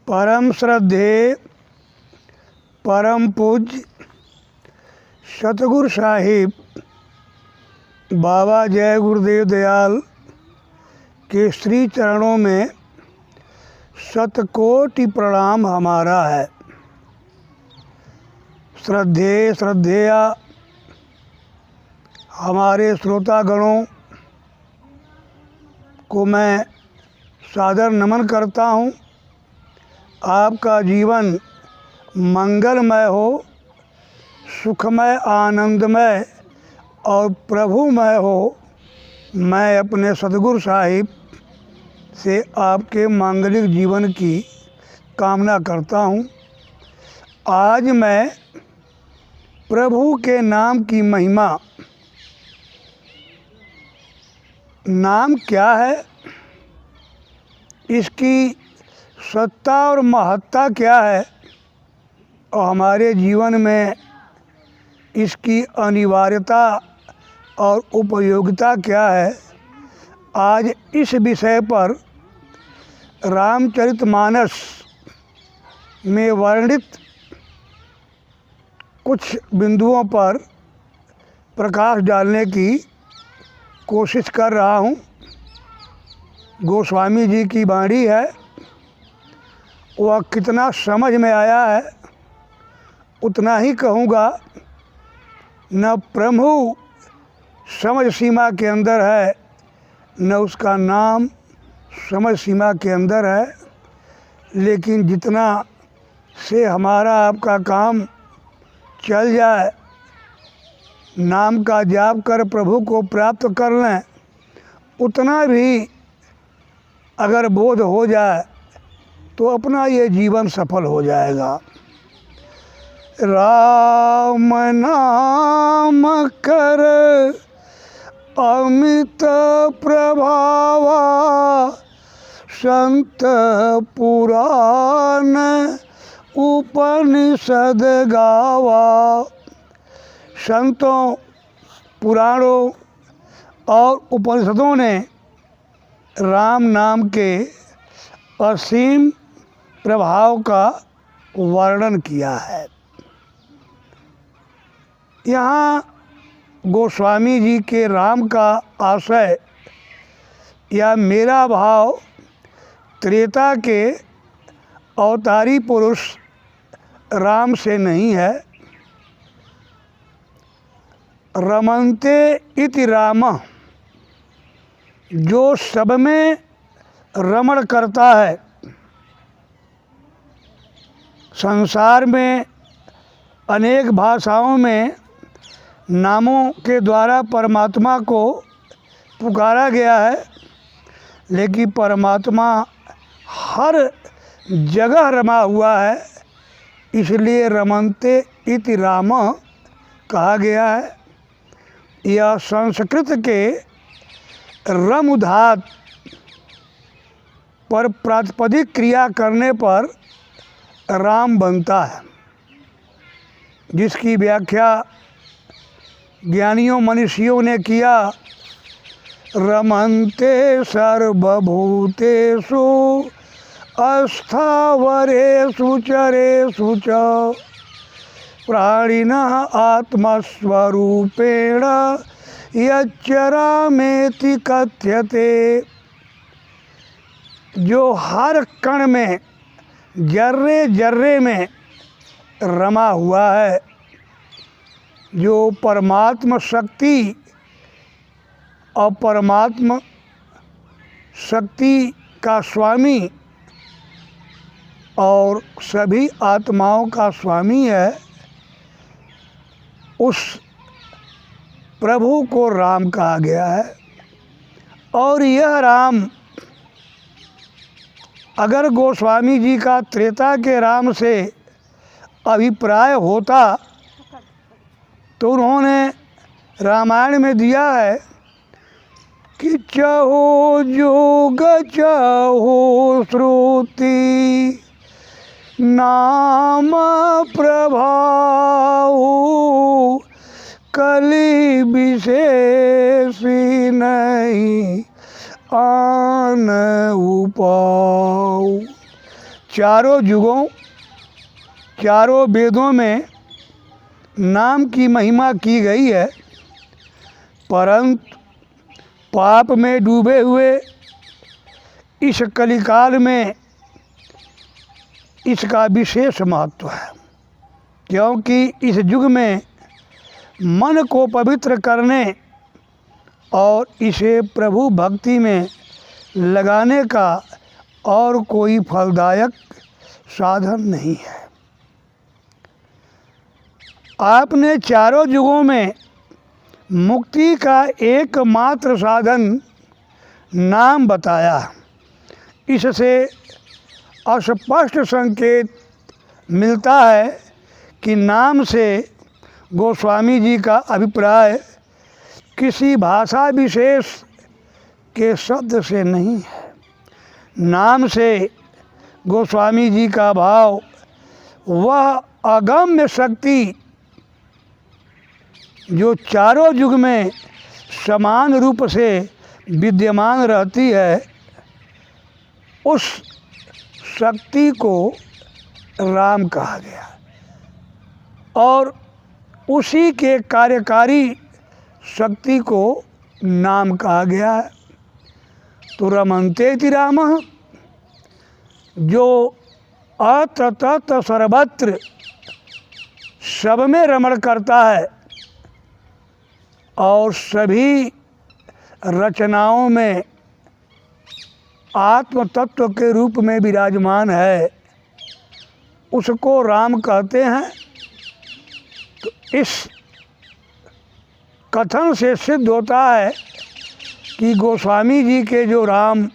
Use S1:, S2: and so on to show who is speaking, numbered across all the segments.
S1: परम श्रद्धेय परम पूज्य सतगुरु साहिब बाबा जय गुरुदेव दयाल के श्री चरणों में शतकोटि प्रणाम हमारा है। श्रद्धेया हमारे श्रोतागणों को मैं सादर नमन करता हूँ। आपका जीवन मंगलमय हो, सुखमय, आनंदमय और प्रभुमय हो। मैं अपने सतगुरु साहिब से आपके मांगलिक जीवन की कामना करता हूँ। आज मैं प्रभु के नाम की महिमा, नाम क्या है, इसकी सत्ता और महत्ता क्या है और हमारे जीवन में इसकी अनिवार्यता और उपयोगिता क्या है, आज इस विषय पर रामचरितमानस में वर्णित कुछ बिंदुओं पर प्रकाश डालने की कोशिश कर रहा हूँ। गोस्वामी जी की वाणी है, वह कितना समझ में आया है उतना ही कहूँगा। न प्रभु समझ सीमा के अंदर है, न उसका नाम समझ सीमा के अंदर है, लेकिन जितना से हमारा आपका काम चल जाए, नाम का जाप कर प्रभु को प्राप्त कर लें, उतना भी अगर बोध हो जाए तो अपना ये जीवन सफल हो जाएगा। राम नाम कर अमित प्रभावा, संत पुराण उपनिषद गावा। संतों, पुराणों और उपनिषदों ने राम नाम के असीम प्रभाव का वर्णन किया है। यहाँ गोस्वामी जी के राम का आशय या मेरा भाव त्रेता के अवतारी पुरुष राम से नहीं है। रमन्ते इति रामः, जो सब में रमण करता है। संसार में अनेक भाषाओं में नामों के द्वारा परमात्मा को पुकारा गया है, लेकिन परमात्मा हर जगह रमा हुआ है, इसलिए रमन्ते इति रामः कहा गया है। यह संस्कृत के रम धातु पर प्रातिपदिक क्रिया करने पर राम बनता है, जिसकी व्याख्या ज्ञानियों मनीषियों ने किया। रमन्ते सर्वभूतेषु अस्थावरेषु चरेषु च, प्राणिनः आत्मस्वरूपेण यच्चरामेति कथ्यते। जो हर कण में, जर्रे जर्रे में रमा हुआ है, जो परमात्म शक्ति और परमात्म शक्ति का स्वामी और सभी आत्माओं का स्वामी है, उस प्रभु को राम कहा गया है। और यह राम, अगर गोस्वामी जी का त्रेता के राम से अभिप्राय होता तो उन्होंने रामायण में दिया है कि चाहो जोग चाहो श्रुति, नाम प्रभाव कली विशेषी नहीं आन उपाऊ। चारों युगों, चारों वेदों में नाम की महिमा की गई है, परंतु पाप में डूबे हुए इस कलिकाल में इसका विशेष महत्व है, क्योंकि इस युग में मन को पवित्र करने और इसे प्रभु भक्ति में लगाने का और कोई फलदायक साधन नहीं है। आपने चारों युगों में मुक्ति का एकमात्र साधन नाम बताया। इससे अस्पष्ट संकेत मिलता है कि नाम से गोस्वामी जी का अभिप्राय किसी भाषा विशेष के शब्द से नहीं है। नाम से गोस्वामी जी का भाव वह अगम्य शक्ति जो चारों युग में समान रूप से विद्यमान रहती है, उस शक्ति को राम कहा गया और उसी के कार्यकारी शक्ति को नाम कहा गया है। तो रमन्तेति रामः, जो अत्र तत्र सर्वत्र सब में रमण करता है और सभी रचनाओं में आत्म तत्व के रूप में विराजमान है, उसको राम कहते हैं। तो इस कथन से सिद्ध होता है कि गोस्वामी जी के जो राम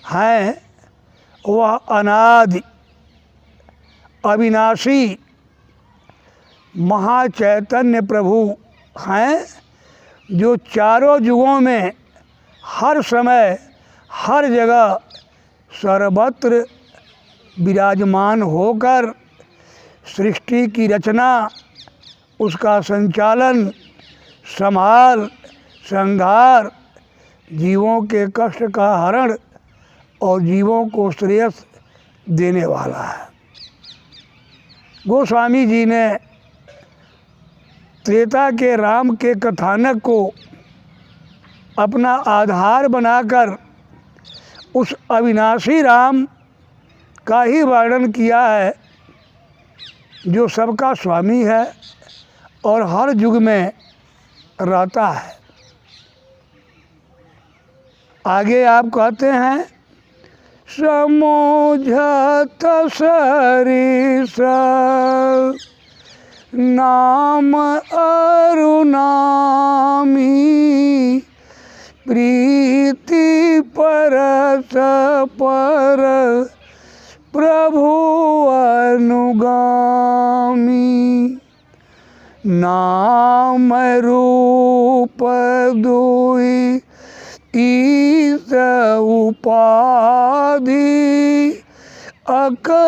S1: हैं वह अनादि अविनाशी महाचैतन्य प्रभु हैं, जो चारों युगों में हर समय हर जगह सर्वत्र विराजमान होकर सृष्टि की रचना, उसका संचालन, संभाल, संहार, जीवों के कष्ट का हरण और जीवों को श्रेयस देने वाला है। गोस्वामी जी ने त्रेता के राम के कथानक को अपना आधार बनाकर उस अविनाशी राम का ही वर्णन किया है, जो सबका स्वामी है और हर युग में रहता है। आगे आप कहते हैं, समोझत सरिस नाम अरुनामी, प्रीति परस पर प्रभु अनुगामी, नाम रूप दुई ईस उपाधि, अकथयनादि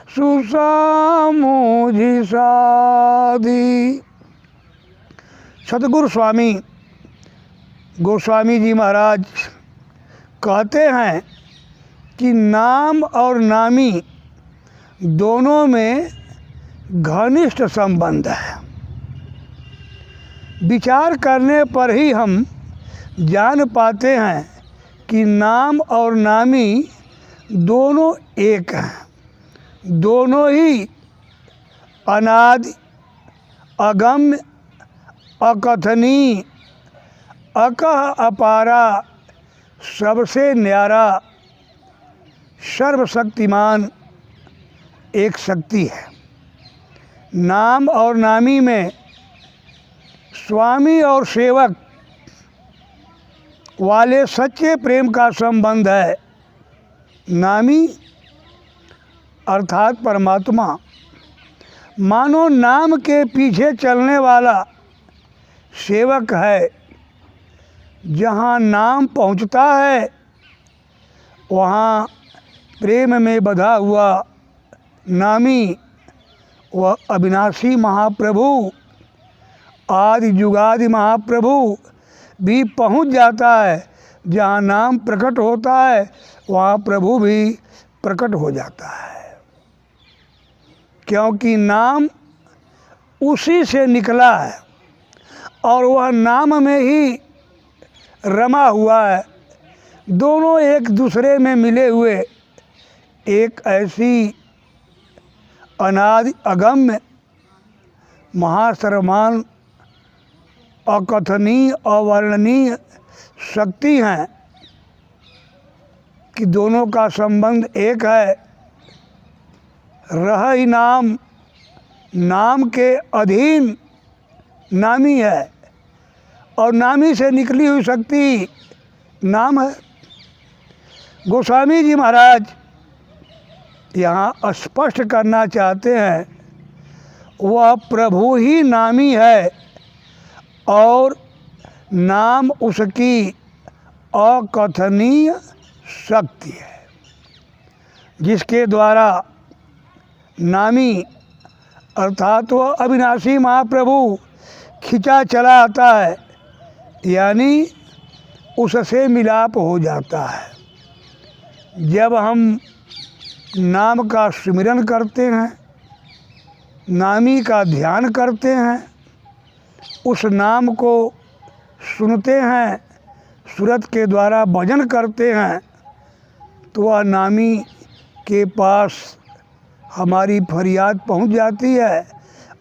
S1: सुसामुझि साधि। सतगुरु स्वामी गोस्वामी जी महाराज कहते हैं कि नाम और नामी दोनों में घनिष्ठ संबंध है। विचार करने पर ही हम जान पाते हैं कि नाम और नामी दोनों एक हैं, दोनों ही अनादि अगम्य अकथनीय अकह अपारा सबसे न्यारा सर्वशक्तिमान एक शक्ति है। नाम और नामी में स्वामी और सेवक वाले सच्चे प्रेम का संबंध है। नामी अर्थात परमात्मा मानो नाम के पीछे चलने वाला सेवक है। जहाँ नाम पहुँचता है वहाँ प्रेम में बंधा हुआ नामी वह अविनाशी महाप्रभु आदि जुगादि महाप्रभु भी पहुँच जाता है। जहाँ नाम प्रकट होता है वहाँ प्रभु भी प्रकट हो जाता है, क्योंकि नाम उसी से निकला है और वह नाम में ही रमा हुआ है। दोनों एक दूसरे में मिले हुए एक ऐसी अनादि अगम्य महासर्वमान अकथनीय अवर्णनीय शक्ति हैं कि दोनों का संबंध एक है। रह ही नाम, नाम के अधीन नामी है और नामी से निकली हुई शक्ति नाम है। गोस्वामी जी महाराज यहाँ स्पष्ट करना चाहते हैं वह प्रभु ही नामी है और नाम उसकी अकथनीय शक्ति है, जिसके द्वारा नामी अर्थात वह अविनाशी महाप्रभु खिंचा चला आता है, यानी उससे मिलाप हो जाता है। जब हम नाम का स्मरण करते हैं, नामी का ध्यान करते हैं, उस नाम को सुनते हैं, सूरत के द्वारा भजन करते हैं, तो वह नामी के पास हमारी फरियाद पहुंच जाती है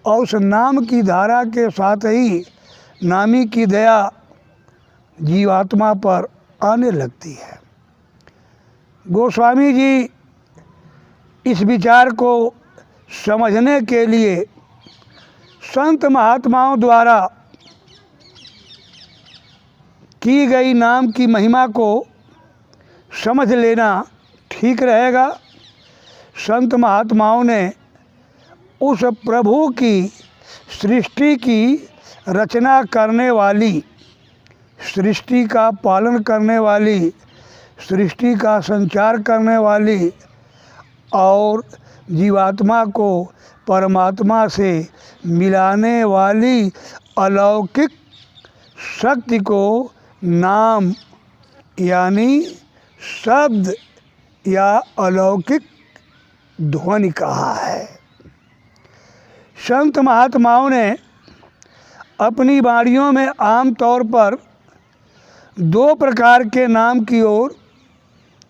S1: और उस नाम की धारा के साथ ही नामी की दया जीवात्मा पर आने लगती है। गोस्वामी जी इस विचार को समझने के लिए संत महात्माओं द्वारा की गई नाम की महिमा को समझ लेना ठीक रहेगा। संत महात्माओं ने उस प्रभु की सृष्टि की रचना करने वाली, सृष्टि का पालन करने वाली, सृष्टि का संचार करने वाली और जीवात्मा को परमात्मा से मिलाने वाली अलौकिक शक्ति को नाम यानी शब्द या अलौकिक ध्वनि कहा है। संत महात्माओं ने अपनी वाणियों में आम तौर पर दो प्रकार के नाम की ओर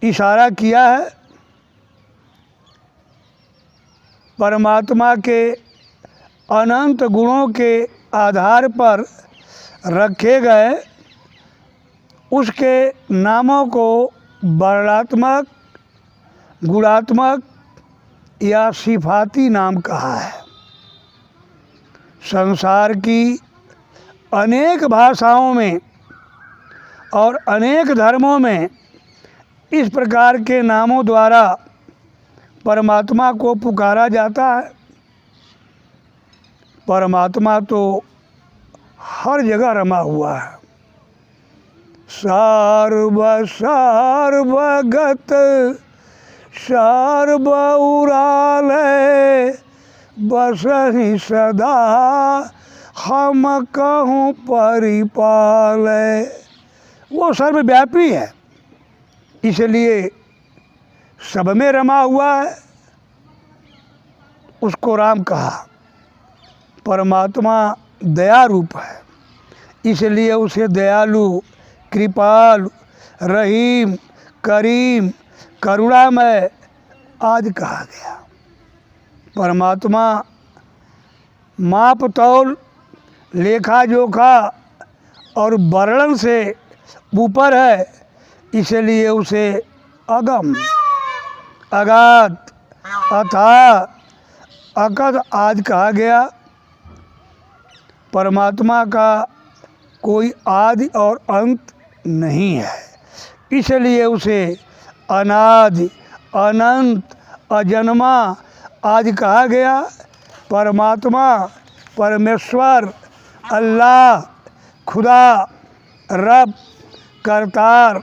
S1: इशारा किया है। परमात्मा के अनंत गुणों के आधार पर रखे गए उसके नामों को वर्णात्मक, गुणात्मक या सिफाती नाम कहा है। संसार की अनेक भाषाओं में और अनेक धर्मों में इस प्रकार के नामों द्वारा परमात्मा को पुकारा जाता है। परमात्मा तो हर जगह रमा हुआ है। सर्व सर्वगत सर्वउरालय बसहि सदा हम कहूँ परिपालय। वो सर्वव्यापी है, इसलिए सब में रमा हुआ है, उसको राम कहा। परमात्मा दया रूप है, इसलिए उसे दयालु, कृपालु, रहीम, करीम, करुणामय आदि कहा गया। परमात्मा माप तौल, लेखा जोखा और वर्णन से ऊपर है, इसलिए उसे अगम, अगाध, अथाह, अकथ आदि कहा गया। परमात्मा का कोई आदि और अंत नहीं है, इसलिए उसे अनादि, अनंत, अजन्मा आदि कहा गया। परमात्मा, परमेश्वर, अल्लाह, खुदा, रब, करतार,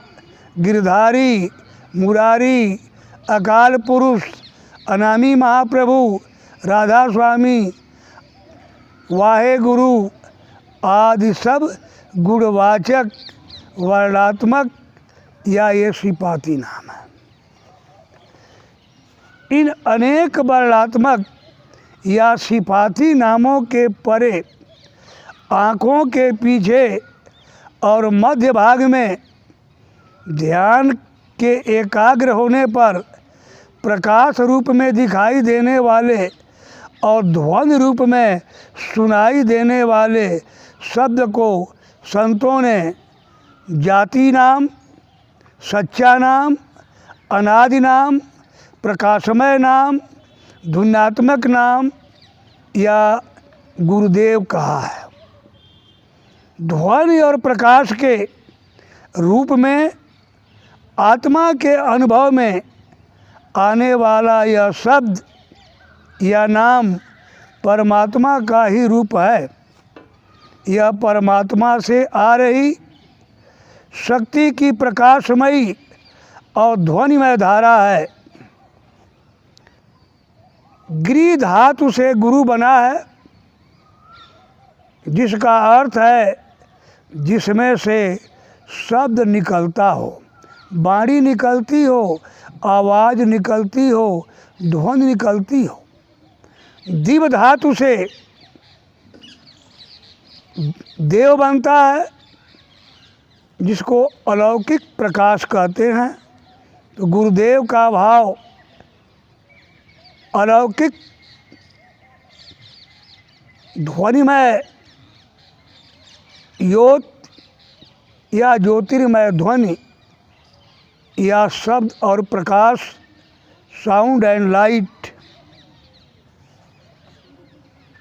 S1: गिरधारी, मुरारी, अकाल पुरुष, अनामी महाप्रभु, राधा स्वामी, वाहे गुरु आदि सब गुणवाचक, वर्णात्मक या ये सिपाती नाम है। इन अनेक वर्णात्मक या सिपाती नामों के परे आँखों के पीछे और मध्य भाग में ध्यान के एकाग्र होने पर प्रकाश रूप में दिखाई देने वाले और ध्वनि रूप में सुनाई देने वाले शब्द को संतों ने जाति नाम, सच्चा नाम, अनादि नाम, प्रकाशमय नाम, धुन्यात्मक नाम या गुरुदेव कहा है। ध्वनि और प्रकाश के रूप में आत्मा के अनुभव में आने वाला यह शब्द या नाम परमात्मा का ही रूप है। यह परमात्मा से आ रही शक्ति की प्रकाशमयी और ध्वनिमय धारा है। गिरि धातु से गुरु बना है, जिसका अर्थ है जिसमें से शब्द निकलता हो, वाणी निकलती हो, आवाज़ निकलती हो, ध्वनि निकलती हो। दिव्य धातु से देव बनता है, जिसको अलौकिक प्रकाश कहते हैं। तो गुरुदेव का भाव अलौकिक ध्वनिमय योत या ज्योतिर्मय ध्वनि या शब्द और प्रकाश, साउंड एंड लाइट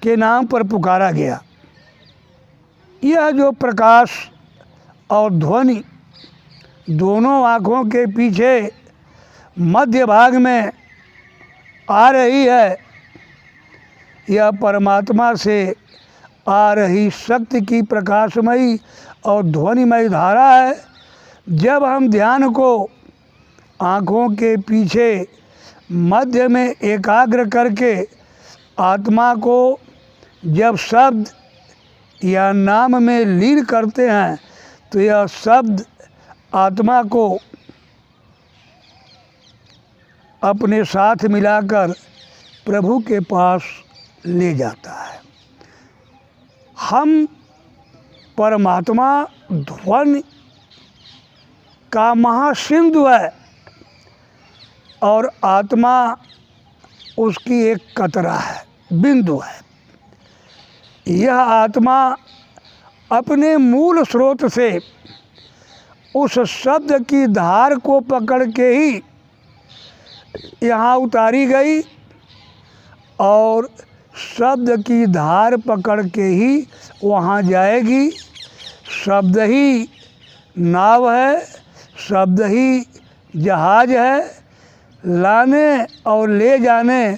S1: के नाम पर पुकारा गया। यह जो प्रकाश और ध्वनि दोनों आँखों के पीछे मध्य भाग में आ रही है, यह परमात्मा से आ रही शक्ति की प्रकाशमयी और ध्वनिमय धारा है। जब हम ध्यान को आँखों के पीछे मध्य में एकाग्र करके आत्मा को जब शब्द या नाम में लीन करते हैं, तो यह शब्द आत्मा को अपने साथ मिलाकर प्रभु के पास ले जाता है। हम परमात्मा ध्वनि का महासिंधु है और आत्मा उसकी एक कतरा है, बिंदु है। यह आत्मा अपने मूल स्रोत से उस शब्द की धार को पकड़ के ही यहाँ उतारी गई और शब्द की धार पकड़ के ही वहाँ जाएगी। शब्द ही नाव है, शब्द ही जहाज है, लाने और ले जाने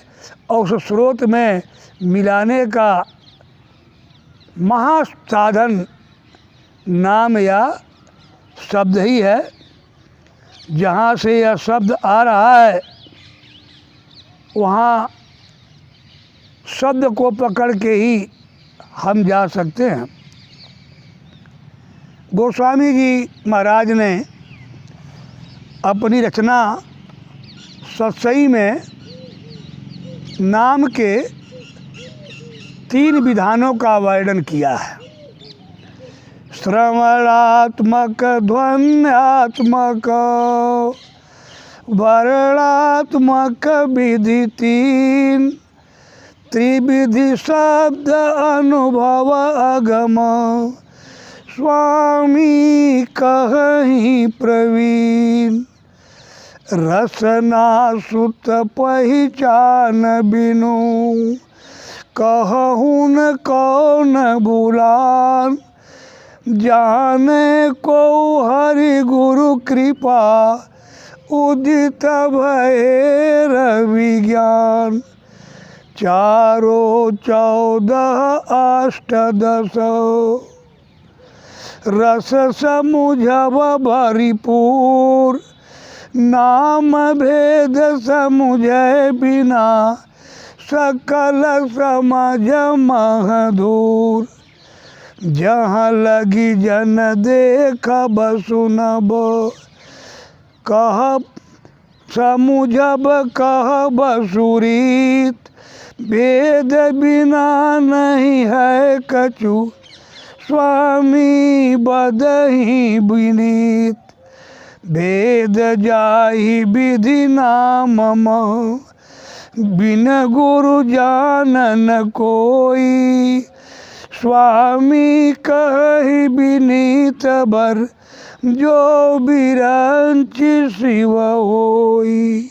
S1: और उस स्रोत में मिलाने का महासाधन नाम या शब्द ही है। जहाँ से यह शब्द आ रहा है, वहाँ शब्द को पकड़ के ही हम जा सकते हैं। गोस्वामी जी महाराज ने अपनी रचना सत्सई में नाम के 3 विधानों का वर्णन किया है। श्रवणात्मक, ध्वन्यात्मक, वर्णात्मक विधि 3, त्रिविधि शब्द अनुभव अगम, स्वामी कहीं प्रवीण, रसना सुत पहचान बिनु, कहून कौन बुलान, जाने को हरि गुरु कृपा, उदित भय विज्ञान, 4 14 अष्टदश, रस समुझव भरिपूर, नाम भेद समुझे बिना, सकल समझ महदूर, जहाँ लगी जन देख सुनब, कह समुझब कह बसुरीत, वेद बिना नहीं है कछु, स्वामी बदहि विनीत। वेद जाहि विधि नाम मह, बिन गुरु जानन कोई। स्वामी कहि विनीत बर, जो बिरंच शिव होई।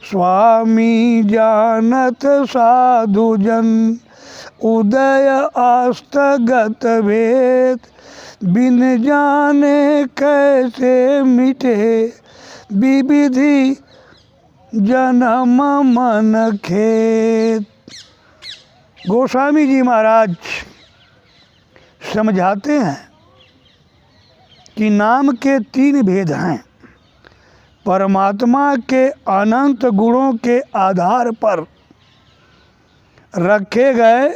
S1: स्वामी जानत साधु जन, उदय अस्तगत भेद। बिन जाने कैसे मिटे, विविधि जन्म मन खेद। गोस्वामी जी महाराज समझाते हैं कि नाम के 3 भेद हैं। परमात्मा के अनंत गुणों के आधार पर रखे गए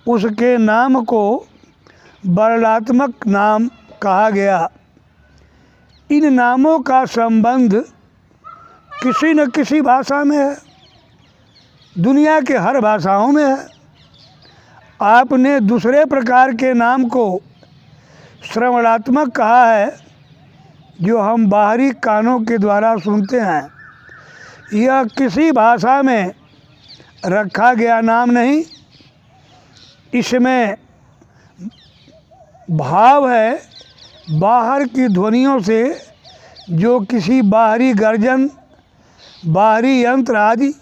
S1: उसके नाम को वर्णात्मक नाम कहा गया। इन नामों का संबंध किसी न किसी भाषा में है, दुनिया के हर भाषाओं में है। आपने दूसरे प्रकार के नाम को श्रवणात्मक कहा है, जो हम बाहरी कानों के द्वारा सुनते हैं। यह किसी भाषा में रखा गया नाम नहीं, इसमें भाव है बाहर की ध्वनियों से, जो किसी बाहरी गर्जन, बाहरी यंत्र आदि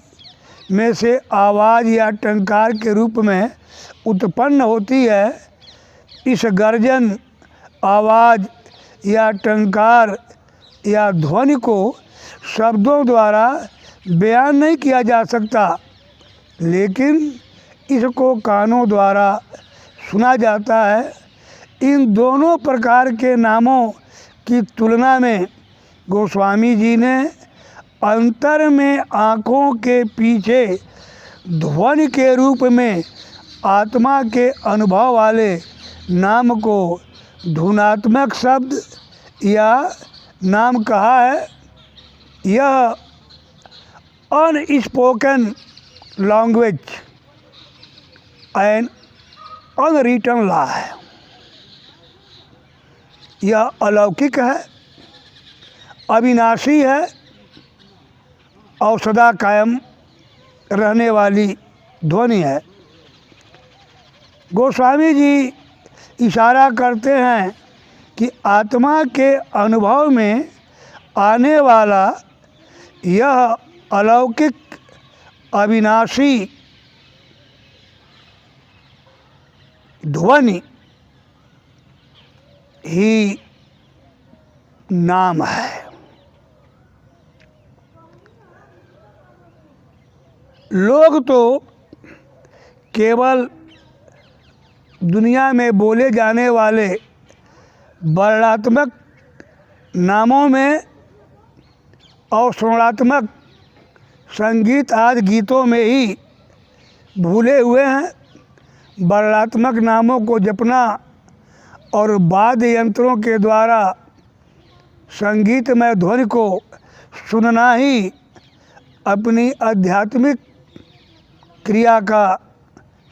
S1: में से आवाज़ या टंकार के रूप में उत्पन्न होती है। इस गर्जन, आवाज़ या टंकार या ध्वनि को शब्दों द्वारा बयान नहीं किया जा सकता, लेकिन इसको कानों द्वारा सुना जाता है। इन दोनों प्रकार के नामों की तुलना में गोस्वामी जी ने अंतर में आँखों के पीछे ध्वनि के रूप में आत्मा के अनुभव वाले नाम को धुनात्मक शब्द या नाम कहा है। यह unspoken language and unwritten law है। यह अलौकिक है, अविनाशी है और सदा कायम रहने वाली ध्वनि है। गोस्वामी जी इशारा करते हैं कि आत्मा के अनुभव में आने वाला यह अलौकिक अविनाशी ध्वनि ही नाम है। लोग तो केवल दुनिया में बोले जाने वाले वर्णात्मक नामों में और श्रवणात्मक संगीत आदि गीतों में ही भूले हुए हैं। वर्णात्मक नामों को जपना और वाद्य यंत्रों के द्वारा संगीतमय ध्वनि को सुनना ही अपनी आध्यात्मिक क्रिया का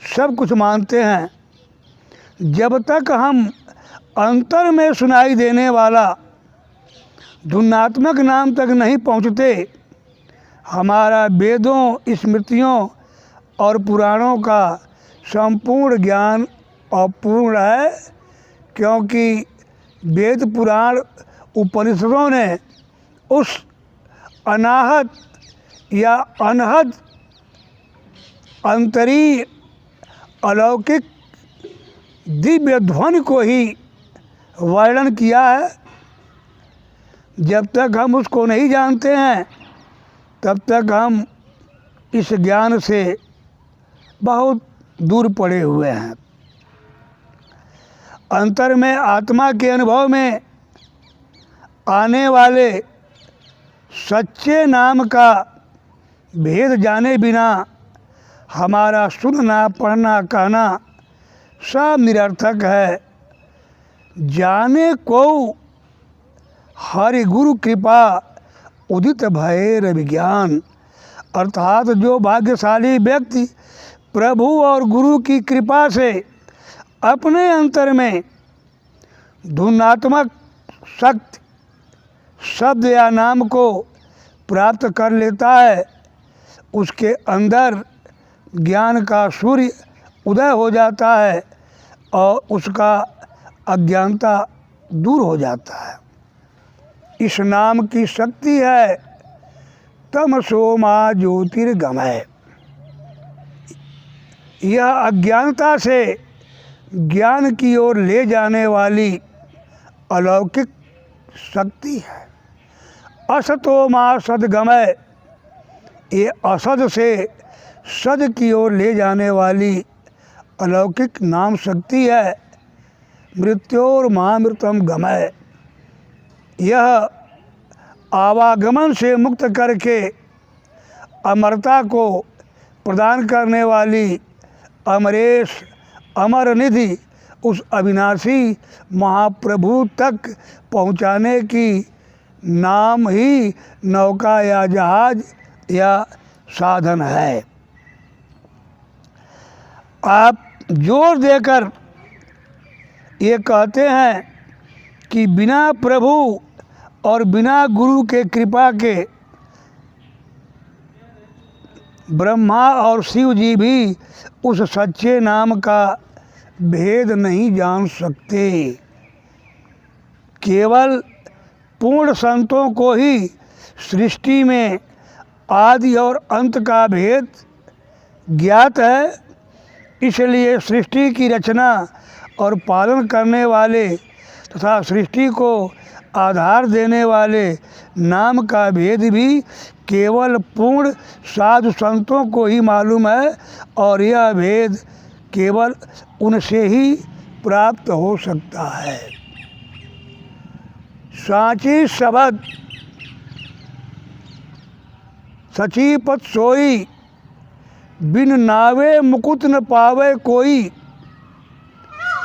S1: सब कुछ मानते हैं। जब तक हम अंतर में सुनाई देने वाला धुनात्मक नाम तक नहीं पहुँचते, हमारा वेदों, स्मृतियों और पुराणों का संपूर्ण ज्ञान अपूर्ण है, क्योंकि वेद, पुराण, उपनिषदों ने उस अनाहत या अनहद अंतरीय अलौकिक दिव्य ध्वनि को ही वर्णन किया है। जब तक हम उसको नहीं जानते हैं, तब तक हम इस ज्ञान से बहुत दूर पड़े हुए हैं। अंतर में आत्मा के अनुभव में आने वाले सच्चे नाम का भेद जाने बिना हमारा सुनना, पढ़ना, कहना सब निरर्थक है। जाने को हरि गुरु कृपा उदित भय रविज्ञान। अर्थात जो भाग्यशाली व्यक्ति प्रभु और गुरु की कृपा से अपने अंतर में धुनात्मक शक्ति शब्द या नाम को प्राप्त कर लेता है, उसके अंदर ज्ञान का सूर्य उदय हो जाता है और उसका अज्ञानता दूर हो जाता है। इस नाम की शक्ति है तमसो मा ज्योतिर्गमय। यह अज्ञानता से ज्ञान की ओर ले जाने वाली अलौकिक शक्ति है। असतो मा सद्गमय, ये असद से सद की ओर ले जाने वाली अलौकिक नाम शक्ति है। मृत्योर महामृतम गमय, यह आवागमन से मुक्त करके अमरता को प्रदान करने वाली अमरेश अमर निधि उस अविनाशी महाप्रभु तक पहुँचाने की नाम ही नौका या जहाज या साधन है। आप जोर देकर ये कहते हैं कि बिना प्रभु और बिना गुरु के कृपा के ब्रह्मा और शिव जी भी उस सच्चे नाम का भेद नहीं जान सकते। केवल पूर्ण संतों को ही सृष्टि में आदि और अंत का भेद ज्ञात है। इसलिए सृष्टि की रचना और पालन करने वाले तथा सृष्टि को आधार देने वाले नाम का भेद भी केवल पूर्ण साधु संतों को ही मालूम है और यह भेद केवल उनसे ही प्राप्त हो सकता है। सांची शब्द सची पत सोई, बिन नावे मुकुट न पावे कोई,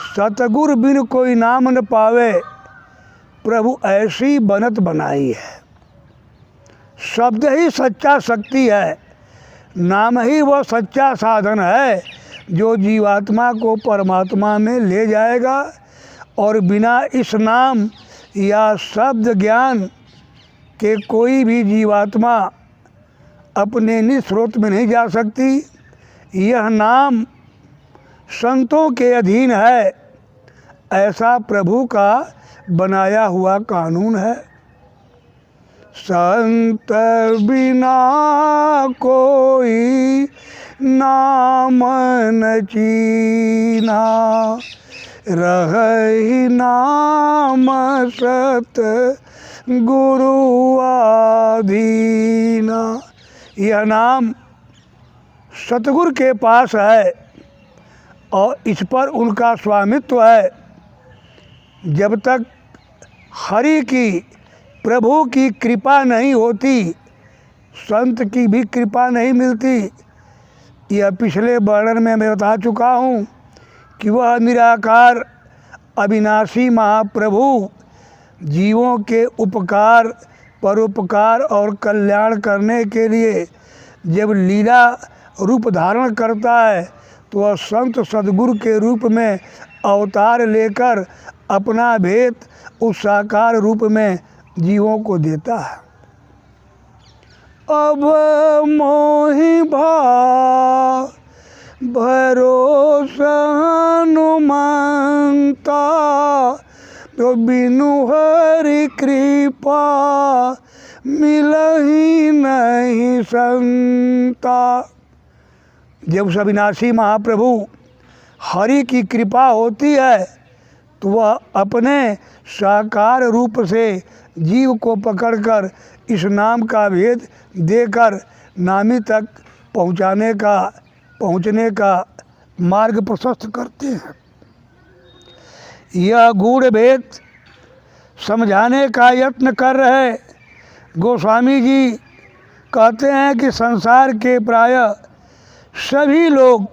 S1: सतगुर बिन कोई नाम न पावे, प्रभु ऐसी बनत बनाई है। शब्द ही सच्चा शक्ति है, नाम ही वह सच्चा साधन है जो जीवात्मा को परमात्मा में ले जाएगा। और बिना इस नाम या शब्द ज्ञान के कोई भी जीवात्मा अपने निज स्रोत में नहीं जा सकती। यह नाम संतों के अधीन है, ऐसा प्रभु का बनाया हुआ कानून है। संत बिना कोई नाम न चीना, रही नाम सत गुरु आधीना। यह नाम सतगुरु के पास है और इस पर उनका स्वामित्व है। जब तक हरि की प्रभु की कृपा नहीं होती, संत की भी कृपा नहीं मिलती। यह पिछले वर्णन में मैं बता चुका हूँ कि वह निराकार अविनाशी महाप्रभु जीवों के उपकार परोपकार और कल्याण करने के लिए जब लीला रूप धारण करता है तो वह संत सद्गुरु के रूप में अवतार लेकर अपना भेद उस साकार रूप में जीवों को देता है। अब मोहि भा भरोसा हनुमंता, तो बिनु हरि कृपा मिलहि नहीं संता। जब उस अविनाशी महाप्रभु हरि की कृपा होती है तो वह अपने साकार रूप से जीव को पकड़कर इस नाम का भेद देकर नामी तक पहुँचने का मार्ग प्रशस्त करते हैं। यह गूढ़ भेद समझाने का यत्न कर रहे गोस्वामी जी कहते हैं कि संसार के प्रायः सभी लोग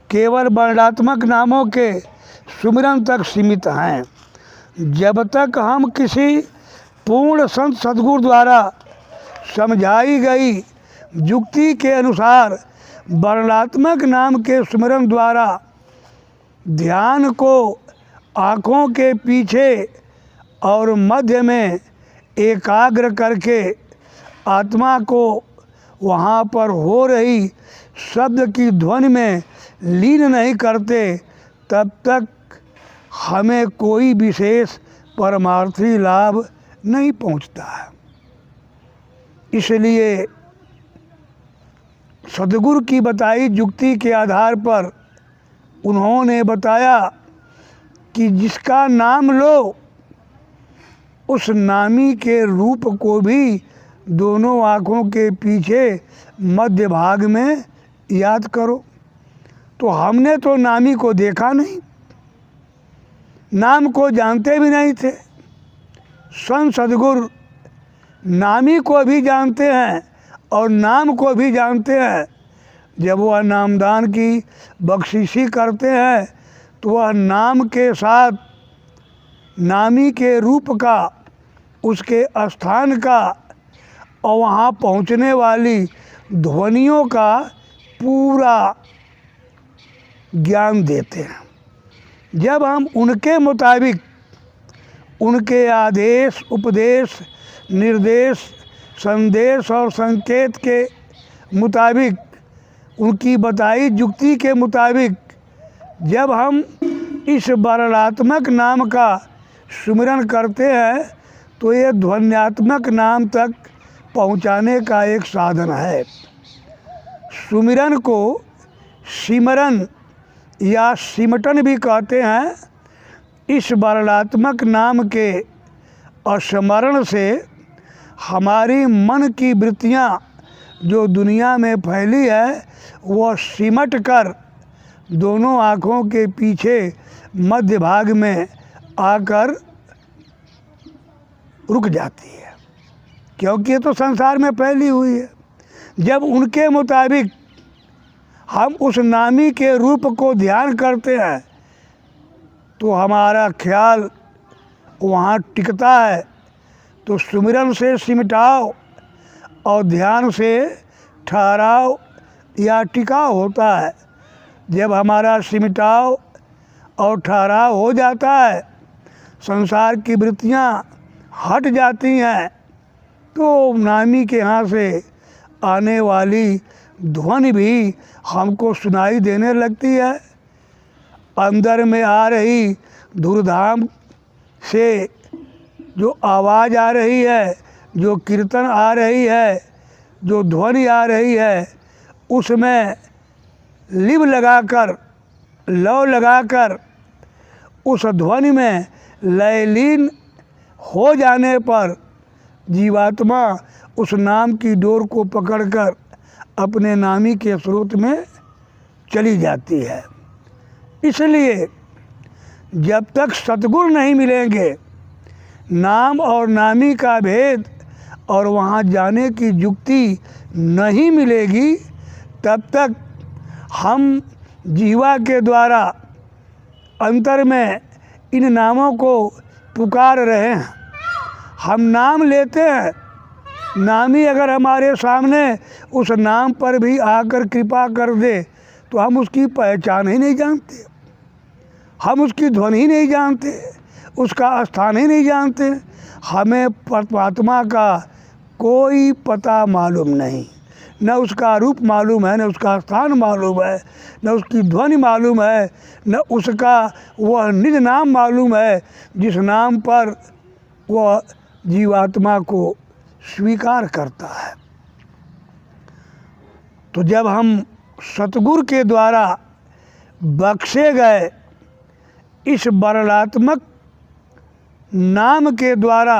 S1: केवल वर्णात्मक नामों के सुमिरन तक सीमित हैं। जब तक हम किसी पूर्ण संत सद्गुरु द्वारा समझाई गई युक्ति के अनुसार वर्णनात्मक नाम के स्मरण द्वारा ध्यान को आँखों के पीछे और मध्य में एकाग्र करके आत्मा को वहाँ पर हो रही शब्द की ध्वनि में लीन नहीं करते, तब तक हमें कोई विशेष परमार्थी लाभ नहीं पहुँचता है। इसलिए सद्गुरु की बताई युक्ति के आधार पर उन्होंने बताया कि जिसका नाम लो उस नामी के रूप को भी दोनों आँखों के पीछे मध्य भाग में याद करो। तो हमने तो नामी को देखा नहीं, नाम को जानते भी नहीं थे। संत सद्गुरु नामी को भी जानते हैं और नाम को भी जानते हैं। जब वह नामदान की बख्शिशी करते हैं तो वह नाम के साथ नामी के रूप का, उसके स्थान का और वहाँ पहुँचने वाली ध्वनियों का पूरा ज्ञान देते हैं। जब हम उनके मुताबिक, उनके आदेश, उपदेश, निर्देश, संदेश और संकेत के मुताबिक, उनकी बताई युक्ति के मुताबिक जब हम इस वर्णनात्मक नाम का सुमिरन करते हैं तो ये ध्वन्यात्मक नाम तक पहुंचाने का एक साधन है। सुमिरन को सिमरन या सिमटन भी कहते हैं। इस वर्णनात्मक नाम के स्मरण से हमारी मन की वृत्तियाँ जो दुनिया में फैली है वह सिमट कर दोनों आँखों के पीछे मध्य भाग में आकर रुक जाती है, क्योंकि ये तो संसार में फैली हुई है। जब उनके मुताबिक हम उस नामी के रूप को ध्यान करते हैं तो हमारा ख्याल वहाँ टिकता है। तो सुमिरन से सिमटाव और ध्यान से ठहराव या टिकाव होता है। जब हमारा सिमटाव और ठहराव हो जाता है, संसार की वृत्तियाँ हट जाती हैं, तो नामी के यहाँ से आने वाली ध्वनि भी हमको सुनाई देने लगती है। अंदर में आ रही धूमधाम से जो आवाज़ आ रही है, जो कीर्तन आ रही है, जो ध्वनि आ रही है, उसमें लिव लगाकर, लव लगाकर उस ध्वनि में लयलीन हो जाने पर जीवात्मा उस नाम की डोर को पकड़कर अपने नामी के स्रोत में चली जाती है। इसलिए जब तक सतगुरु नहीं मिलेंगे, नाम और नामी का भेद और वहाँ जाने की युक्ति नहीं मिलेगी, तब तक हम जीवा के द्वारा अंतर में इन नामों को पुकार रहे हैं। हम नाम लेते हैं, नामी अगर हमारे सामने उस नाम पर भी आकर कृपा कर दे तो हम उसकी पहचान ही नहीं जानते, हम उसकी ध्वनि ही नहीं जानते, उसका स्थान ही नहीं जानते। हमें परमात्मा का कोई पता मालूम नहीं, न उसका रूप मालूम है, न उसका स्थान मालूम है, न उसकी ध्वनि मालूम है, न उसका वह निज नाम मालूम है जिस नाम पर वह जीवात्मा को स्वीकार करता है। तो जब हम सतगुरु के द्वारा बख्शे गए इस वर्णनात्मक नाम के द्वारा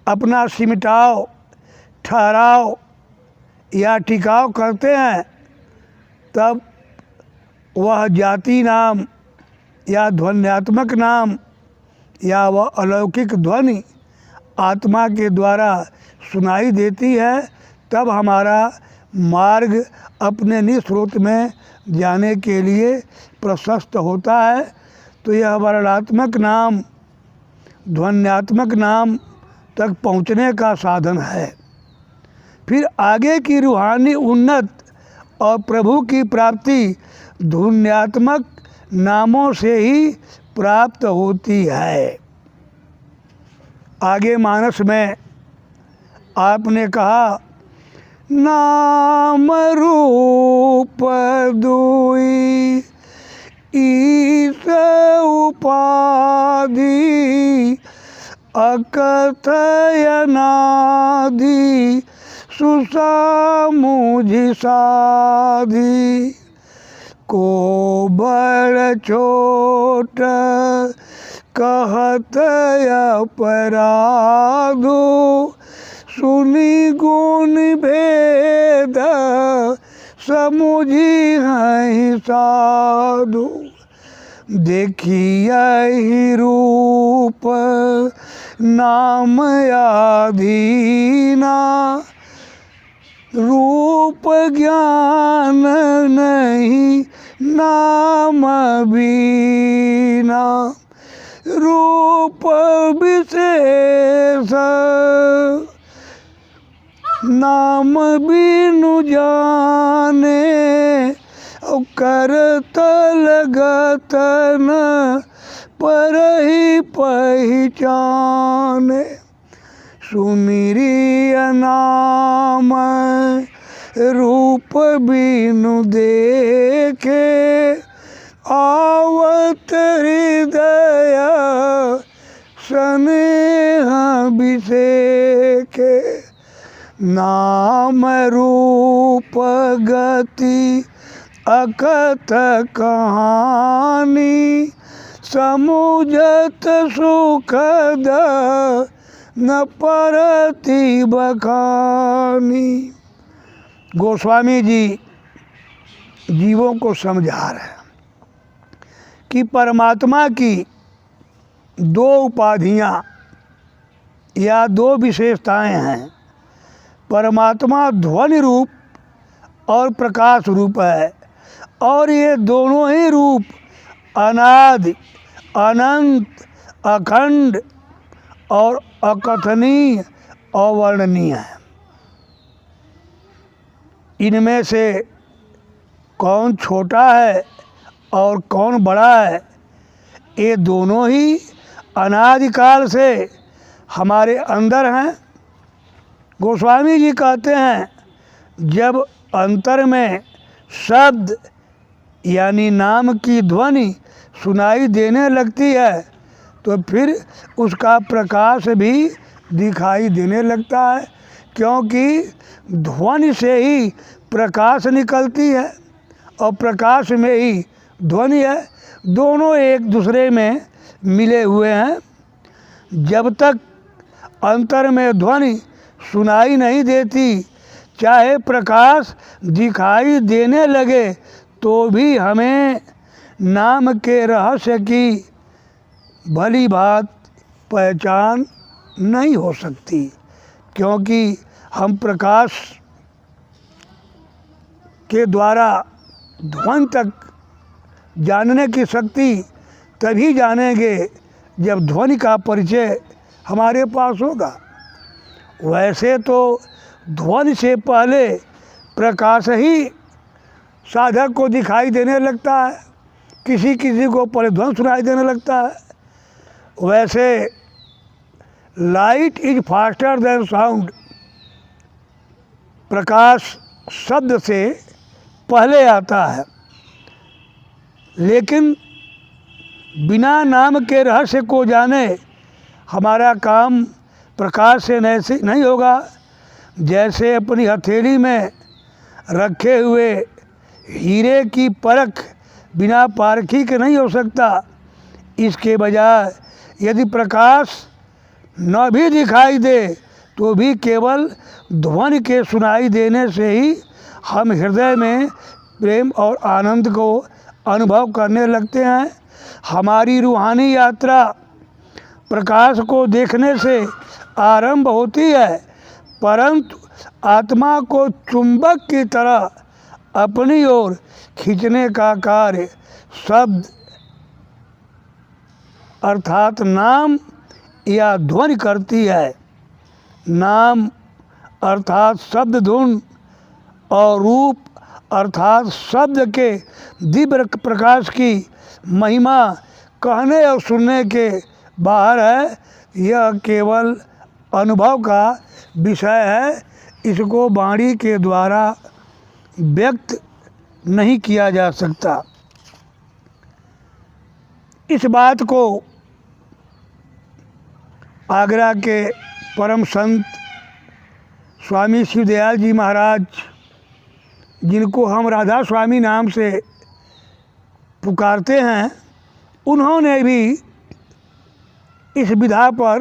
S1: अपना सिमटाव, ठहराव या टिकाव करते हैं, तब वह जाति नाम या ध्वन्यात्मक नाम या वह अलौकिक ध्वनि आत्मा के द्वारा सुनाई देती है। तब हमारा मार्ग अपने निस्रोत में जाने के लिए प्रशस्त होता है। तो यह वर्णात्मक नाम ध्वन्यात्मक नाम तक पहुँचने का साधन है। फिर आगे की रूहानी उन्नत और प्रभु की प्राप्ति धुन्यात्मक नामों से ही प्राप्त होती है। आगे मानस में आपने कहा, नाम रूप दुई ईश उपाधि अकथयनादि सुसमुझि साधि को बड़ छोट कहत अपराधो सुनि गुण भेद समुझी हैं साधु देखिए रूप नाम आधीना रूप ज्ञान नहीं नाम बीना रूप विशेष नाम बिनु जाने करत लगत न पर ही पहचाने सुमिरिय नाम रूप बिनु देखे आवत हृदय स्नेह विषेके नाम रूप गति अकथ कहानी समुझत सुखद न परति बखानी। गोस्वामी जी जीवों को समझा रहे हैं कि परमात्मा की दो उपाधियाँ या दो विशेषताएं हैं। परमात्मा ध्वनि रूप और प्रकाश रूप है और ये दोनों ही रूप अनादि अनंत अखंड और अकथनीय अवर्णनीय है। इनमें से कौन छोटा है और कौन बड़ा है, ये दोनों ही अनादिकाल से हमारे अंदर हैं। गोस्वामी जी कहते हैं, जब अंतर में शब्द यानी नाम की ध्वनि सुनाई देने लगती है तो फिर उसका प्रकाश भी दिखाई देने लगता है, क्योंकि ध्वनि से ही प्रकाश निकलती है और प्रकाश में ही ध्वनि है। दोनों एक दूसरे में मिले हुए हैं। जब तक अंतर में ध्वनि सुनाई नहीं देती, चाहे प्रकाश दिखाई देने लगे तो भी हमें नाम के रहस्य की भली भांति पहचान नहीं हो सकती, क्योंकि हम प्रकाश के द्वारा ध्वनि तक जानने की शक्ति तभी जानेंगे जब ध्वनि का परिचय हमारे पास होगा। वैसे तो ध्वनि से पहले प्रकाश ही साधक को दिखाई देने लगता है, किसी किसी को पहले ध्वनि सुनाई देने लगता है। वैसे light is faster than sound, प्रकाश शब्द से पहले आता है, लेकिन बिना नाम के रहस्य को जाने हमारा काम प्रकाश से नहीं होगा। जैसे अपनी हथेली में रखे हुए हीरे की परख बिना पारखी के नहीं हो सकता, इसके बजाय यदि प्रकाश न भी दिखाई दे तो भी केवल ध्वनि के सुनाई देने से ही हम हृदय में प्रेम और आनंद को अनुभव करने लगते हैं। हमारी रूहानी यात्रा प्रकाश को देखने से आरंभ होती है, परंतु आत्मा को चुंबक की तरह अपनी ओर खींचने का कार्य शब्द अर्थात नाम या ध्वनि करती है। नाम अर्थात शब्द धुन और रूप अर्थात शब्द के दिव्य प्रकाश की महिमा कहने और सुनने के बाहर है। यह केवल अनुभव का विषय है, इसको वाणी के द्वारा व्यक्त नहीं किया जा सकता। इस बात को आगरा के परम संत स्वामी शिवदयाल जी महाराज, जिनको हम राधा स्वामी नाम से पुकारते हैं, उन्होंने भी इस विधा पर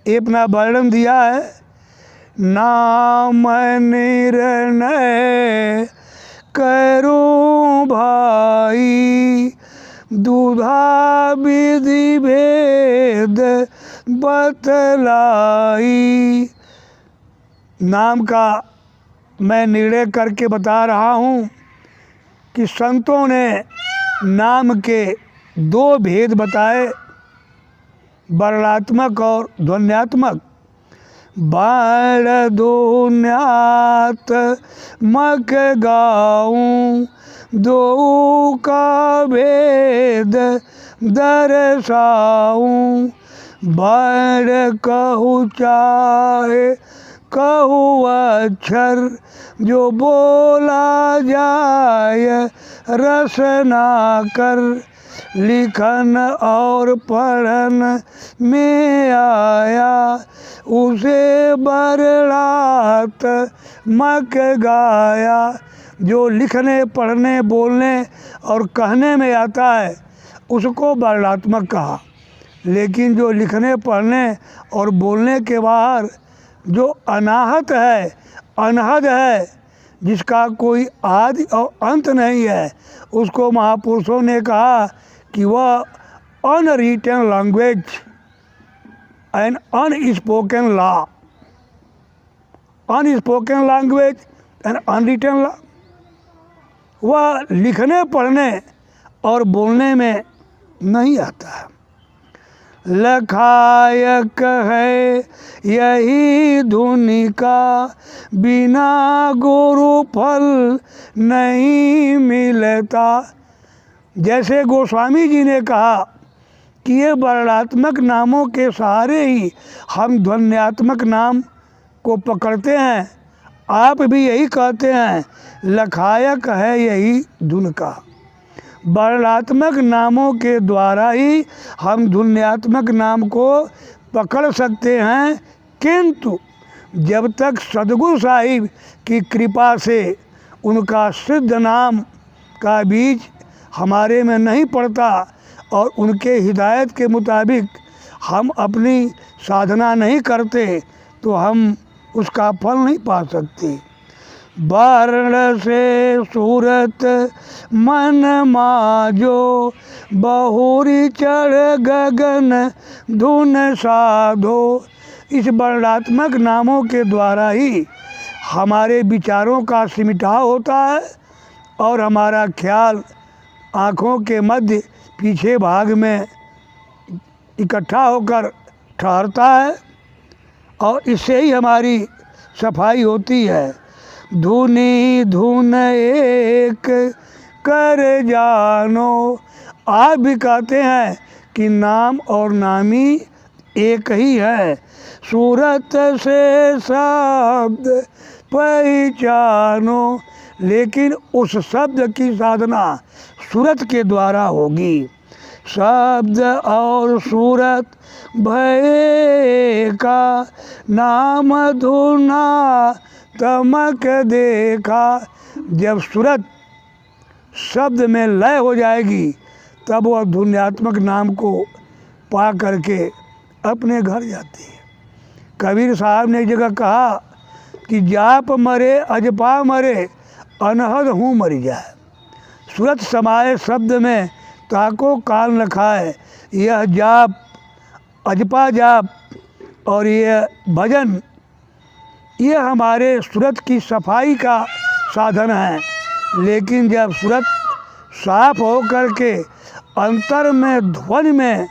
S1: अपना वर्णन दिया है। नाम निर्णय करूं भाई, दूधा विधि भेद बतलाई। नाम का मैं निर्णय करके बता रहा हूँ कि संतों ने नाम के दो भेद बताए, वर्णात्मक और ध्वन्यात्मक। बाण ध्वन्यात्मक गाऊं, दो का भेद दर्शाऊं। बाण कहूँ चाहे कहूँ अक्षर, जो बोला जाए रसना कर। लिखन और पढ़न में आया, उसे वर्णात्मक गाया। जो लिखने पढ़ने बोलने और कहने में आता है उसको वर्णात्मक कहा, लेकिन जो लिखने पढ़ने और बोलने के बाहर जो अनाहत है, अनहद है, जिसका कोई आदि और अंत नहीं है, उसको महापुरुषों ने कहा कि वह unwritten language and unspoken law, unspoken language and unwritten law. वह लिखने पढ़ने और बोलने में नहीं आता है। लखायक है यही धुनि का, बिना गुरु फल नहीं मिलता। जैसे गोस्वामी जी ने कहा कि ये वर्णात्मक नामों के सहारे ही हम ध्वन्यात्मक नाम को पकड़ते हैं, आप भी यही कहते हैं। लखायक है यही धुन का, वर्णात्मक नामों के द्वारा ही हम ध्वन्यात्मक नाम को पकड़ सकते हैं। किंतु जब तक सद्गुरु साहिब की कृपा से उनका सिद्ध नाम का बीज हमारे में नहीं पड़ता और उनके हिदायत के मुताबिक हम अपनी साधना नहीं करते, तो हम उसका फल नहीं पा सकते। वर्ण से सूरत मन माजो, बहुरी चढ़ गगन धुन साधो। इस वर्णात्मक नामों के द्वारा ही हमारे विचारों का सिमटाव होता है और हमारा ख्याल आँखों के मध्य पीछे भाग में इकट्ठा होकर ठहरता है और इससे ही हमारी सफाई होती है। धुनी धुन एक कर जानो, आप भी कहते हैं कि नाम और नामी एक ही है। सूरत से शब्द पहचानो, लेकिन उस शब्द की साधना सूरत के द्वारा होगी। शब्द और सूरत भय का, नाम धुना तमक देखा। जब सूरत शब्द में लय हो जाएगी तब वह ध्वन्यात्मक नाम को पा करके अपने घर जाती है। कबीर साहब ने एक जगह कहा कि जाप मरे अजपा मरे, अनहद हूँ मरी जाए। सूरत समाये शब्द में ताको काल न खाए। यह जाप, अजपा जाप और यह भजन, ये हमारे सूरत की सफाई का साधन है। लेकिन जब सूरत साफ हो कर के अंतर में ध्वनि में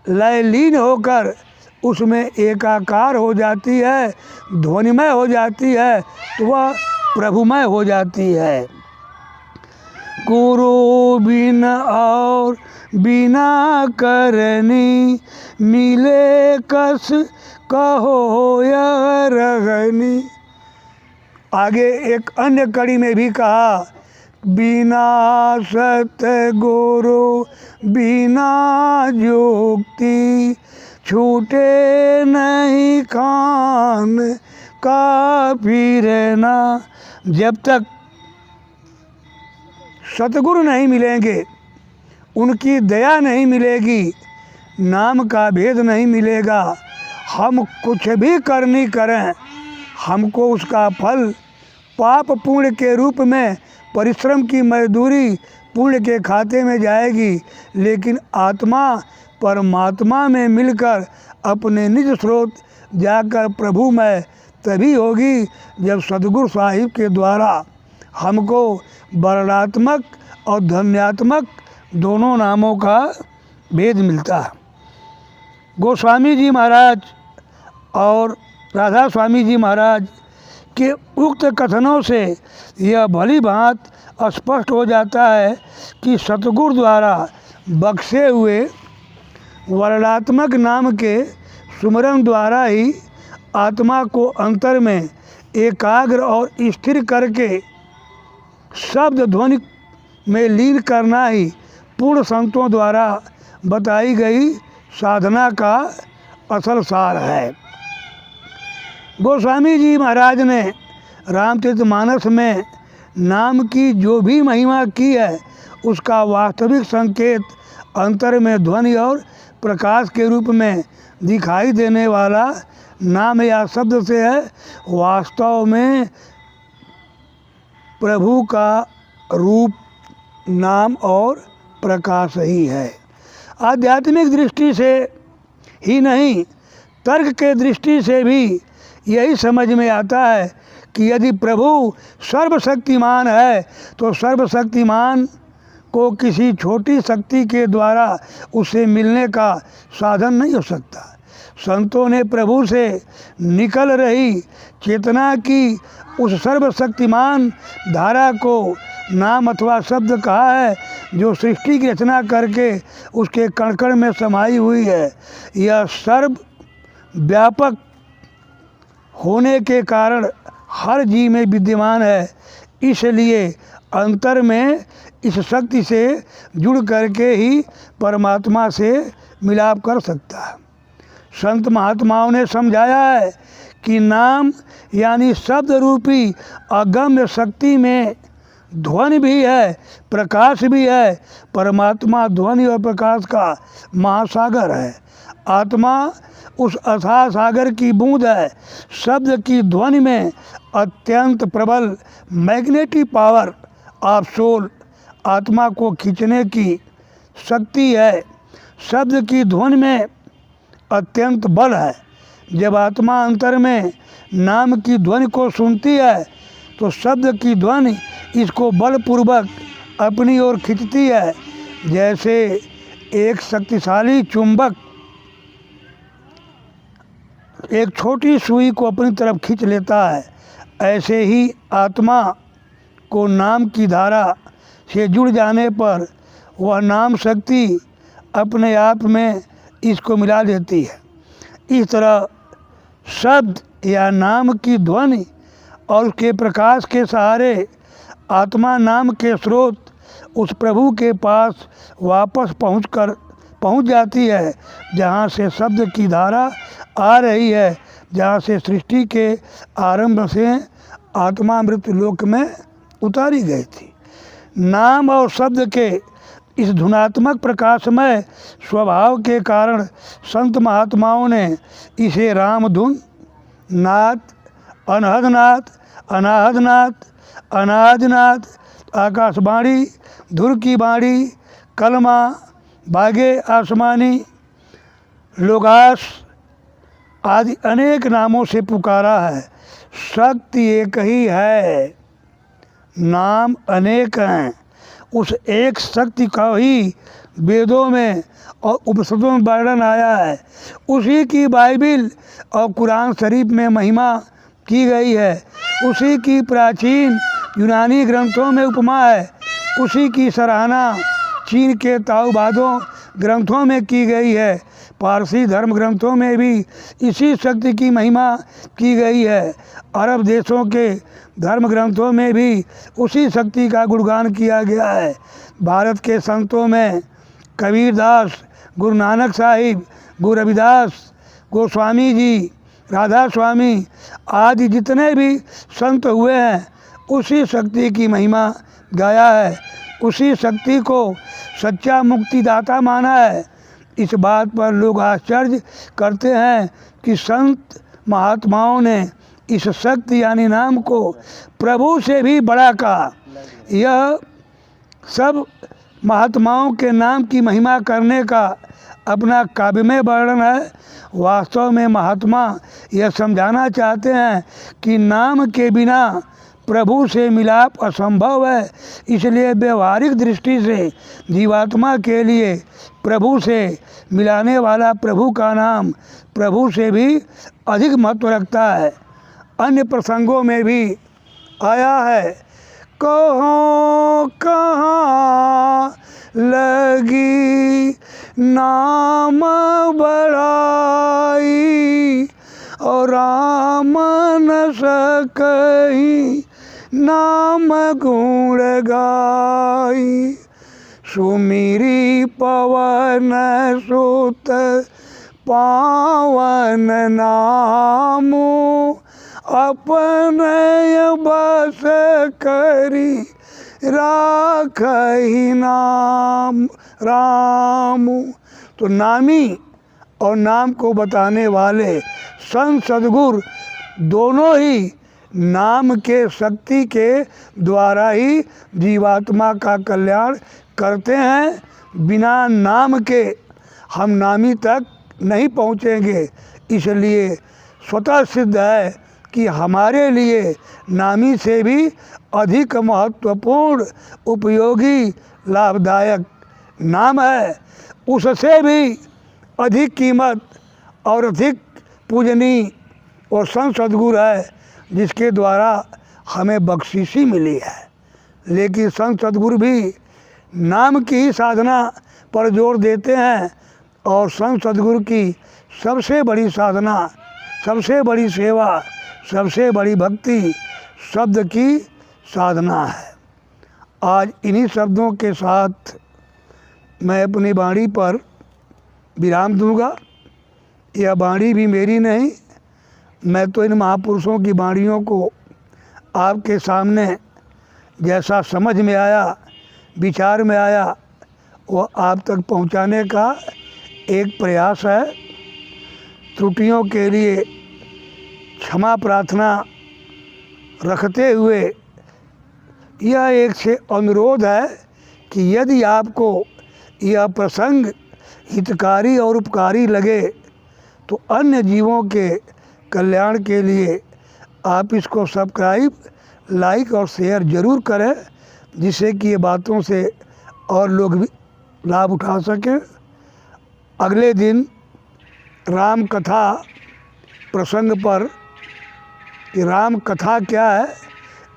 S1: लयलीन होकर उसमें एकाकार हो जाती है, ध्वनिमय हो जाती है, तो वह प्रभुमय हो जाती है। गुरु बिन और बिना करनी, मिले कस कहो यह रहनी। आगे एक अन्य कड़ी में भी कहा, बिना सतगुरु बिना युक्ति, छूटे नहीं खान का फिरना। जब तक सतगुरु नहीं मिलेंगे, उनकी दया नहीं मिलेगी, नाम का भेद नहीं मिलेगा, हम कुछ भी करनी करें, हमको उसका फल पाप पुण्य के रूप में, परिश्रम की मजदूरी पुण्य के खाते में जाएगी। लेकिन आत्मा परमात्मा में मिलकर अपने निज स्रोत जाकर प्रभु में तभी होगी जब सद्गुरु साहिब के द्वारा हमको वर्णात्मक और धन्यात्मक दोनों नामों का भेद मिलता है। गोस्वामी जी महाराज और राधा स्वामी जी महाराज के उक्त कथनों से यह भली भांत स्पष्ट हो जाता है कि सतगुरु द्वारा बख्शे हुए वर्णात्मक नाम के सुमरन द्वारा ही आत्मा को अंतर में एकाग्र और स्थिर करके शब्द ध्वनि में लीन करना ही पूर्ण संतों द्वारा बताई गई साधना का असल सार है। गोस्वामी जी महाराज ने रामचरितमानस में नाम की जो भी महिमा की है, उसका वास्तविक संकेत अंतर में ध्वनि और प्रकाश के रूप में दिखाई देने वाला नाम या शब्द से है। वास्तव में प्रभु का रूप नाम और प्रकाश ही है। आध्यात्मिक दृष्टि से ही नहीं, तर्क के दृष्टि से भी यही समझ में आता है कि यदि प्रभु सर्वशक्तिमान है तो सर्वशक्तिमान को किसी छोटी शक्ति के द्वारा उसे मिलने का साधन नहीं हो सकता। संतों ने प्रभु से निकल रही चेतना की उस सर्वशक्तिमान धारा को नाम अथवा शब्द कहा है, जो सृष्टि की रचना करके उसके कण कण में समाई हुई है। यह सर्व व्यापक होने के कारण हर जीव में विद्यमान है, इसलिए अंतर में इस शक्ति से जुड़ करके ही परमात्मा से मिलाप कर सकता है। संत महात्माओं ने समझाया है कि नाम यानी शब्द रूपी अगम्य शक्ति में ध्वनि भी है, प्रकाश भी है। परमात्मा ध्वनि और प्रकाश का महासागर है। आत्मा उस अथाह सागर की बूंद है। शब्द की ध्वनि में अत्यंत प्रबल मैग्नेटिक पावर ऑफ सोल आत्मा को खींचने की शक्ति है। शब्द की ध्वनि में अत्यंत बल है। जब आत्मा अंतर में नाम की ध्वनि को सुनती है तो शब्द की ध्वनि इसको बलपूर्वक अपनी ओर खींचती है। जैसे एक शक्तिशाली चुंबक एक छोटी सुई को अपनी तरफ खींच लेता है, ऐसे ही आत्मा को नाम की धारा से जुड़ जाने पर वह नाम शक्ति अपने आप में इसको मिला देती है। इस तरह शब्द या नाम की ध्वनि और उसके प्रकाश के सहारे आत्मा नाम के स्रोत उस प्रभु के पास वापस पहुंच जाती है, जहां से शब्द की धारा आ रही है, जहां से सृष्टि के आरंभ से आत्मा मृत्यु लोक में उतारी गई थी। नाम और शब्द के इस धुनात्मक प्रकाशमय स्वभाव के कारण संत महात्माओं ने इसे रामधुन, नाद, अनहदनाद, अनाहदनाद, अनाजनाद, आकाशवाणी, धुर की वाणी, कलमा, बागे आसमानी, लोगास आदि अनेक नामों से पुकारा है। शक्ति एक ही है, नाम अनेक हैं। उस एक शक्ति का ही वेदों में और उपनिषदों में वर्णन आया है, उसी की बाइबिल और कुरान शरीफ में महिमा की गई है, उसी की प्राचीन यूनानी ग्रंथों में उपमा है, उसी की सराहना चीन के ताओवादों ग्रंथों में की गई है, पारसी धर्म ग्रंथों में भी इसी शक्ति की महिमा की गई है, अरब देशों के धर्म ग्रंथों में भी उसी शक्ति का गुणगान किया गया है। भारत के संतों में कबीरदास, गुरु नानक साहिब, गुरु रविदास, गोस्वामी जी, राधा स्वामी आदि जितने भी संत हुए हैं उसी शक्ति की महिमा गाया है, उसी शक्ति को सच्चा मुक्तिदाता माना है। इस बात पर लोग आश्चर्य करते हैं कि संत महात्माओं ने इस शक्ति यानी नाम को प्रभु से भी बड़ा कहा। यह सब महात्माओं के नाम की महिमा करने का अपना काव्यमय वर्णन है। वास्तव में महात्मा यह समझाना चाहते हैं कि नाम के बिना प्रभु से मिलाप असंभव है, इसलिए व्यवहारिक दृष्टि से जीवात्मा के लिए प्रभु से मिलाने वाला प्रभु का नाम प्रभु से भी अधिक महत्व रखता है। अन्य प्रसंगों में भी आया है, कहाँ कहाँ लगी नाम बड़ाई और राम न सकहीं नाम गुण गाई। सुमिरी पवन सुत पावन नामो अपने बस करी राखहि नाम राम। तो नामी और नाम को बताने वाले संत सद्गुरु दोनों ही नाम के शक्ति के द्वारा ही जीवात्मा का कल्याण करते हैं। बिना नाम के हम नामी तक नहीं पहुँचेंगे, इसलिए स्वतः सिद्ध है कि हमारे लिए नामी से भी अधिक महत्वपूर्ण, उपयोगी, लाभदायक नाम है। उससे भी अधिक कीमत और अधिक पूजनीय और संत सद्गुरु है जिसके द्वारा हमें बख्शीशी मिली है। लेकिन संत सद्गुरु भी नाम की ही साधना पर जोर देते हैं और संत सद्गुरु की सबसे बड़ी साधना, सबसे बड़ी सेवा, सबसे बड़ी भक्ति शब्द की साधना है। आज इन्हीं शब्दों के साथ मैं अपनी वाणी पर विराम दूंगा। यह वाणी भी मेरी नहीं, मैं तो इन महापुरुषों की वाणियों को आपके सामने जैसा समझ में आया, विचार में आया, वो आप तक पहुंचाने का एक प्रयास है। त्रुटियों के लिए क्षमा प्रार्थना रखते हुए यह एक से अनुरोध है कि यदि आपको यह प्रसंग हितकारी और उपकारी लगे तो अन्य जीवों के कल्याण के लिए आप इसको सब्सक्राइब, लाइक और शेयर ज़रूर करें, जिससे कि ये बातों से और लोग भी लाभ उठा सकें। अगले दिन राम कथा प्रसंग पर कि राम कथा क्या है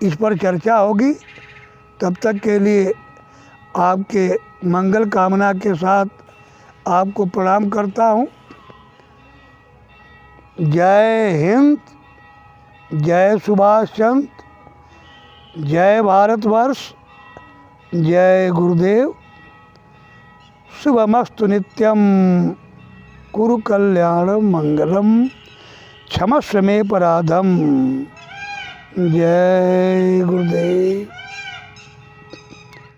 S1: इस पर चर्चा होगी। तब तक के लिए आपके मंगल कामना के साथ आपको प्रणाम करता हूँ। जय हिंद, जय सुभाष चंद्र, जय भारतवर्ष, जय गुरुदेव। शुभमस्तु नित्यम, कुरु कल्याणं मंगलम, क्षमस्व मे पराधम। जय गुरुदेव।